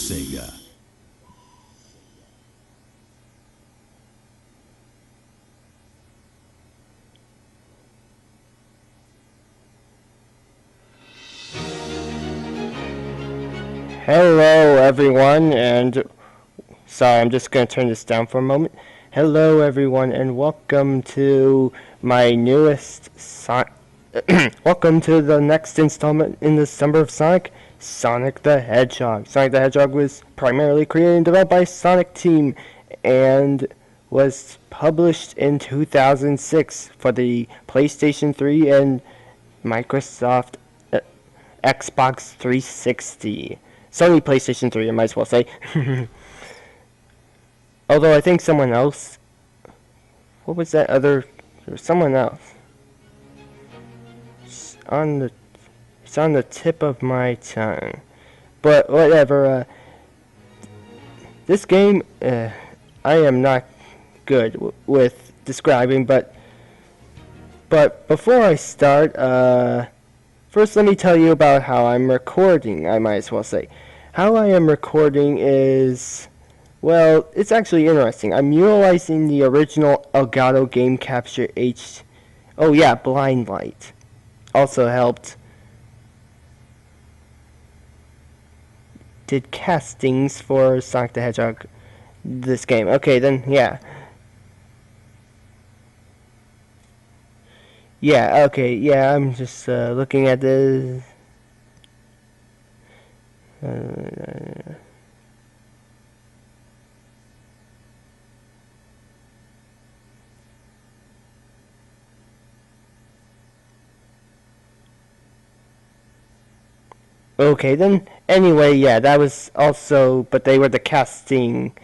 Sega. Hello everyone, and sorry, I'm just going to turn this down for a moment. Hello everyone, and welcome to my newest welcome to the next installment in the summer of Sonic the Hedgehog. Sonic the Hedgehog was primarily created and developed by Sonic Team and was published in 2006 for the PlayStation 3 and Microsoft Xbox 360. Sony PlayStation 3, I might as well say. Although I think someone else... What was that other... There was someone else. It's on the tip of my tongue. But whatever, this game, I am not good with describing, but before I start, first let me tell you about how I'm recording, I might as well say. How I am recording is, well, it's actually interesting. I'm utilizing the original Elgato Game Capture Oh yeah, Blind Light. Also helped. Did castings for Sonic the Hedgehog this game. Okay, then, yeah. Yeah, okay, yeah, I'm just looking at this. Okay, then, anyway, yeah, that was also, but they were the casting,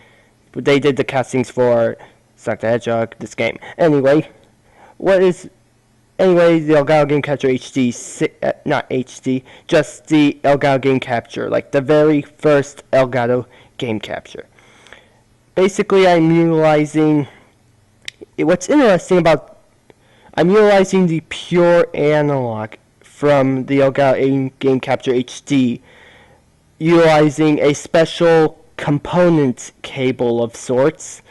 they did the castings for Sonic the Hedgehog, this game. Anyway, Anyway, the Elgato Game Capture HD, not HD, just the Elgato Game Capture, like the very first Elgato Game Capture. Basically, I'm utilizing the pure analog from the Elgato Game Capture HD, utilizing a special component cable of sorts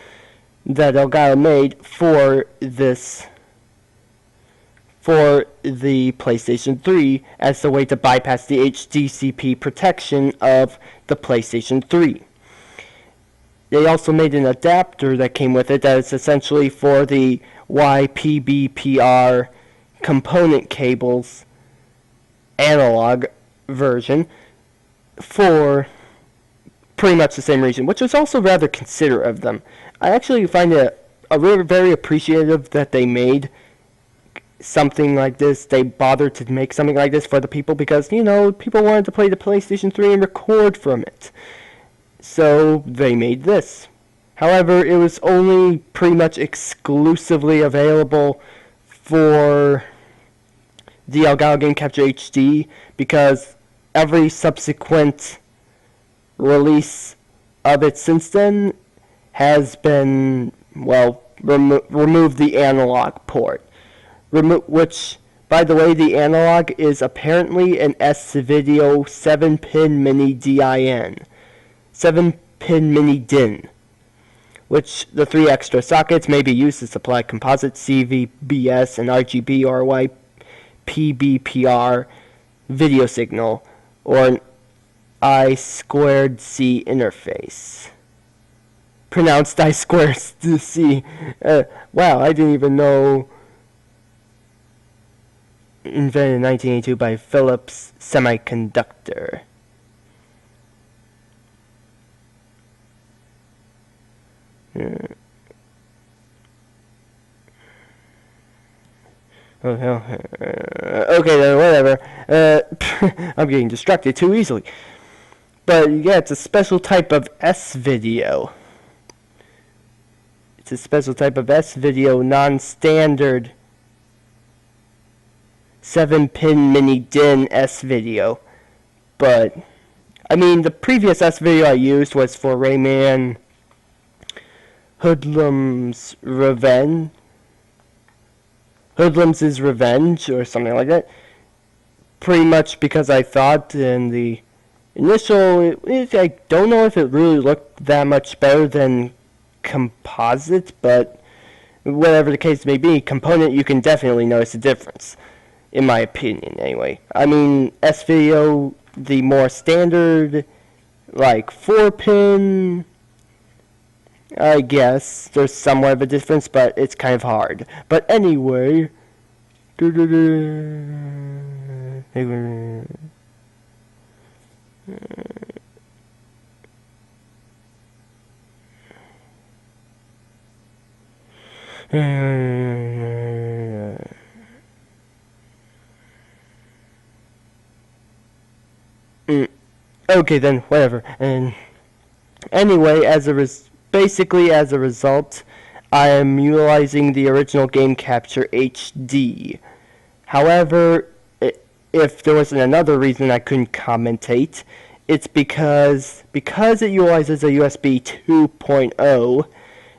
that Elgato made for the PlayStation 3 as a way to bypass the HDCP protection of the PlayStation 3. They also made an adapter that came with it that is essentially for the YPBPR component cables analog version for pretty much the same reason, which was also rather considerate of them. I actually find it very appreciative that they made something like this. They bothered to make something like this for the people because, you know, people wanted to play the PlayStation 3 and record from it. So they made this. However, it was only pretty much exclusively available for the Elgato Game Capture HD because every subsequent release of it since then has been, well, removed the analog port. Which, by the way, the analog is apparently an S-Video 7-pin mini DIN. 7-pin mini DIN. Which the 3 extra sockets may be used to supply composite CVBS and RGB or YPBPR video signal, or an I2C interface. Pronounced I2C. Wow, I didn't even know. Invented in 1982 by Philips Semiconductor. Okay, then whatever. I'm getting distracted too easily. But yeah, it's a special type of S-Video. It's a special type of S-Video, non-standard 7-pin mini DIN S-Video. But, I mean, the previous S-Video I used was for Rayman Hoodlum's Revenge, or something like that. Pretty much because I thought in the I don't know if it really looked that much better than composite, but whatever the case may be, component, you can definitely notice a difference, in my opinion, anyway. I mean, S-Video, the more standard, like 4-pin, I guess there's somewhat of a difference, but it's kind of hard. But anyway, okay then, whatever. And anyway, basically as a result, I am utilizing the original Game Capture HD. However, if there wasn't another reason I couldn't commentate, it's because it utilizes a USB 2.0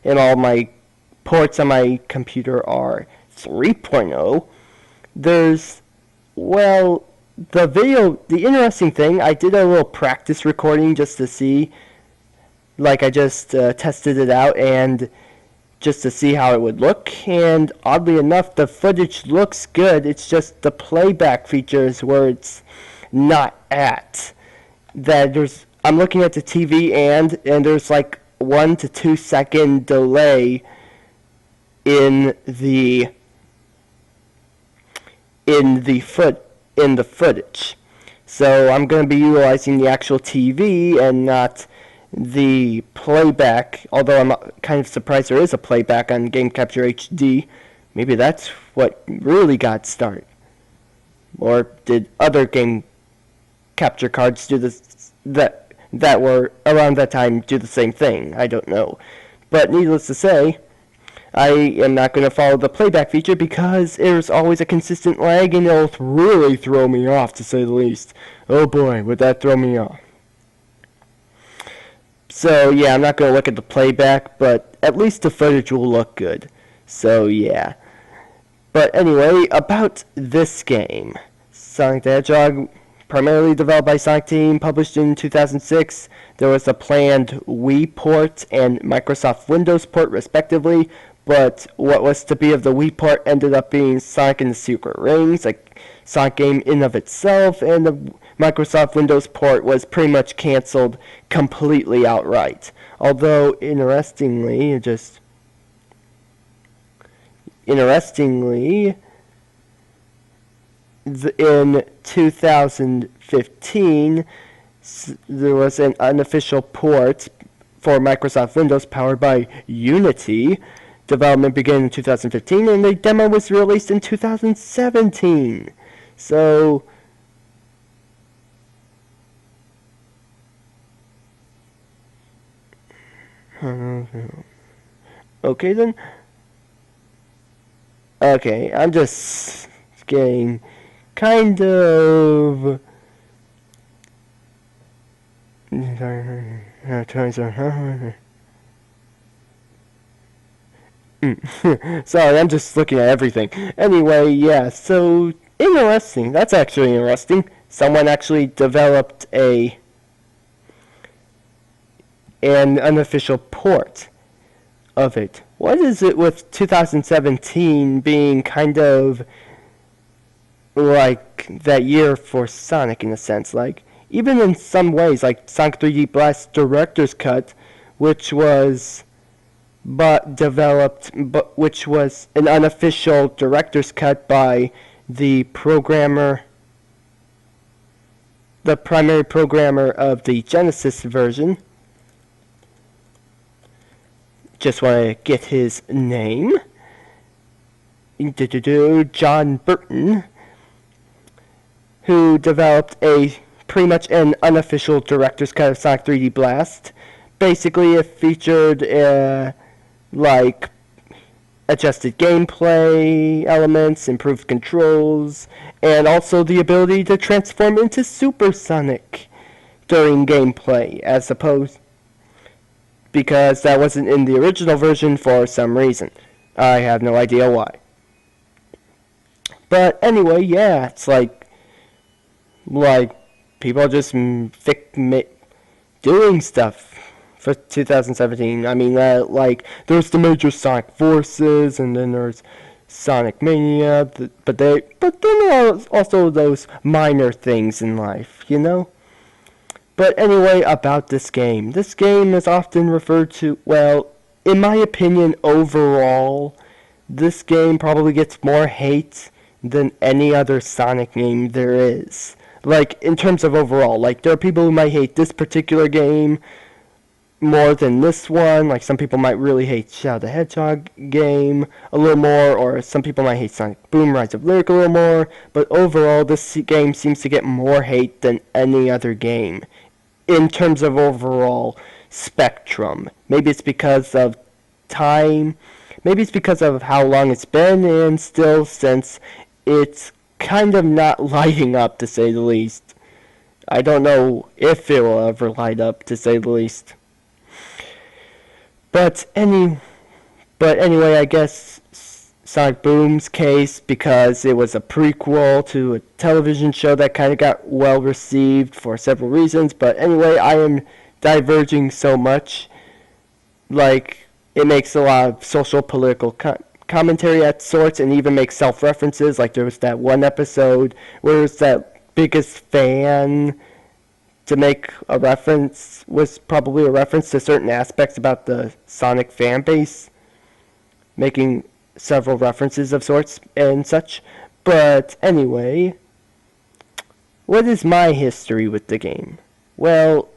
and all my ports on my computer are 3.0. The interesting thing, I did a little practice recording just to see, like I just tested it out and just to see how it would look, and oddly enough the footage looks good. It's just the playback features where it's not at. I'm looking at the TV and there's like 1 to 2 second delay in the footage. So I'm going to be utilizing the actual TV and not the playback, although I'm kind of surprised there is a playback on Game Capture HD. Maybe that's what really got started. Or did other Game Capture cards do this that were around that time do the same thing? I don't know. But needless to say, I am not going to follow the playback feature because there's always a consistent lag and it'll really throw me off, to say the least. Oh boy, would that throw me off. So yeah, I'm not going to look at the playback, but at least the footage will look good. So yeah. But anyway, about this game. Sonic the Hedgehog, primarily developed by Sonic Team, published in 2006. There was a planned Wii port and Microsoft Windows port, respectively. But what was to be of the Wii port ended up being Sonic and the Secret Rings, a Sonic game in of itself, and the Microsoft Windows port was pretty much cancelled completely outright. Although, interestingly, in 2015, there was an unofficial port for Microsoft Windows powered by Unity. Development began in 2015, and the demo was released in 2017. So, okay then. Okay, I'm just getting kind of... Sorry, I'm just looking at everything. Anyway, yeah, so interesting. That's actually interesting. Someone actually developed an unofficial port of it. What is it with 2017 being kind of like that year for Sonic in a sense? Like, even in some ways, like Sonic 3D Blast Director's Cut, which was which was an unofficial director's cut by the primary programmer of the Genesis version. Just want to get his name. John Burton, who developed pretty much an unofficial director's cut of Sonic 3D Blast. Basically, it featured like adjusted gameplay elements, improved controls, and also the ability to transform into Super Sonic during gameplay, as opposed, because that wasn't in the original version for some reason. I have no idea why. But anyway, yeah, it's like people are just doing stuff for 2017. I mean, like, there's the major Sonic Forces, and then there's Sonic Mania, but then there are also those minor things in life, you know? But anyway, about this game. This game is often referred to, well, in my opinion, overall, this game probably gets more hate than any other Sonic game there is. Like, in terms of overall, like, there are people who might hate this particular game more than this one. Like, some people might really hate Shadow the Hedgehog game a little more, or some people might hate Sonic Boom Rise of Lyric a little more. But overall, this game seems to get more hate than any other game in terms of overall spectrum. Maybe it's because of time. Maybe it's because of how long it's been, and still, since it's kind of not lighting up, to say the least. I don't know if it will ever light up, to say the least. But anyway, I guess Sonic Boom's case, because it was a prequel to a television show that kind of got well received for several reasons. But anyway, I am diverging so much. Like, it makes a lot of social political commentary at sorts, and even makes self-references. Like, there was that one episode where it was that biggest fan to make a reference, was probably a reference to certain aspects about the Sonic fan base, making several references of sorts and such. But anyway, what is my history with the game? Well,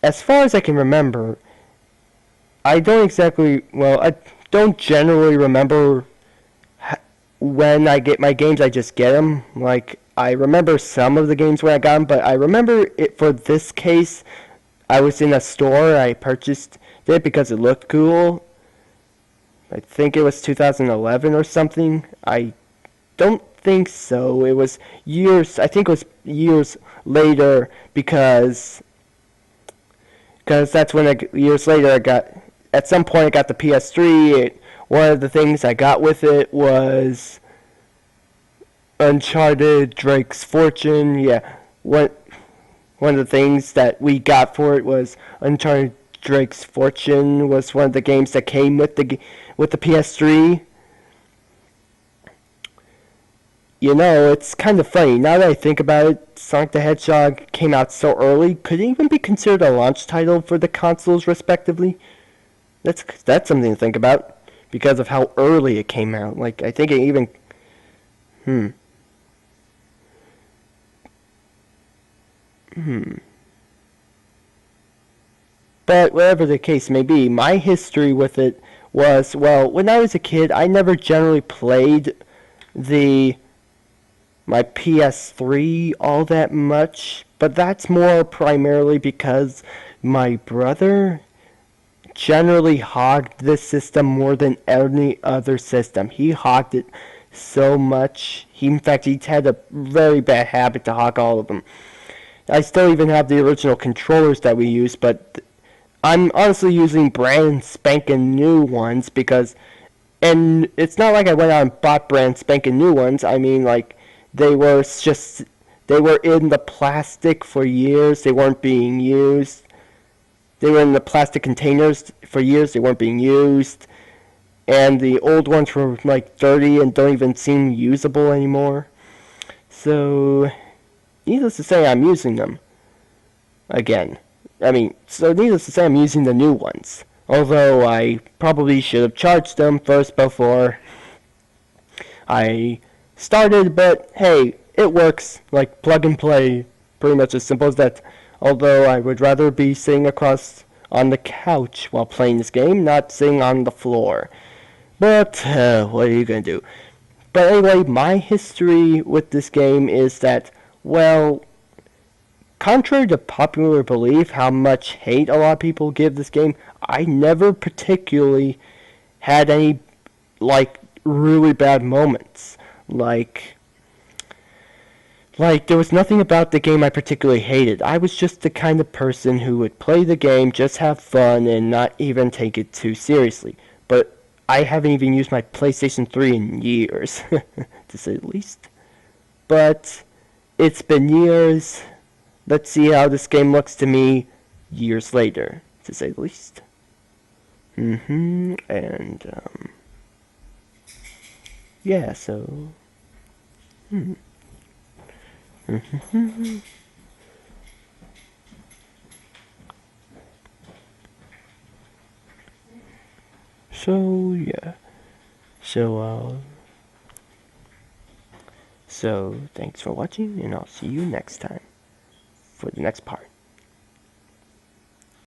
as far as I can remember, I don't generally remember when I get my games. I just get them. Like, I remember some of the games when I got them, but I remember it for this case. I was in a store. I purchased it because it looked cool. I think it was 2011 or something. I don't think so. It was years. I think it was years later, because that's when years later I got. At some point, I got the PS3. One of the things I got with it was Uncharted, Drake's Fortune. Yeah, one of the things that we got for it was Uncharted, Drake's Fortune. Was one of the games that came with the PS3. You know, it's kind of funny. Now that I think about it, Sonic the Hedgehog came out so early. Could it even be considered a launch title for the consoles, respectively? That's something to think about, because of how early it came out. Like, I think it even... But whatever the case may be, my history with it was, well, when I was a kid, I never generally played my PS3 all that much, but that's more primarily because my brother generally hogged this system more than any other system. He hogged it so much. In fact, he had a very bad habit to hog all of them. I still even have the original controllers that we use, but I'm honestly using brand spanking new ones and it's not like I went out and bought brand spanking new ones. I mean, like, they were in the plastic for years. They weren't being used. They were in the plastic containers for years. They weren't being used. And the old ones were, like, dirty and don't even seem usable anymore. So, needless to say, I'm using them again. Needless to say, I'm using the new ones. Although I probably should have charged them first before I started. But hey, it works. Like, plug and play. Pretty much as simple as that. Although I would rather be sitting across on the couch while playing this game, not sitting on the floor. But, what are you going to do? But anyway, my history with this game is that, well, contrary to popular belief, how much hate a lot of people give this game, I never particularly had any, like, really bad moments. Like, there was nothing about the game I particularly hated. I was just the kind of person who would play the game, just have fun, and not even take it too seriously. But I haven't even used my PlayStation 3 in years, to say the least. But it's been years. Let's see how this game looks to me years later, to say the least. And, yeah, so, so, yeah, so, thanks for watching, and I'll see you next time for the next part.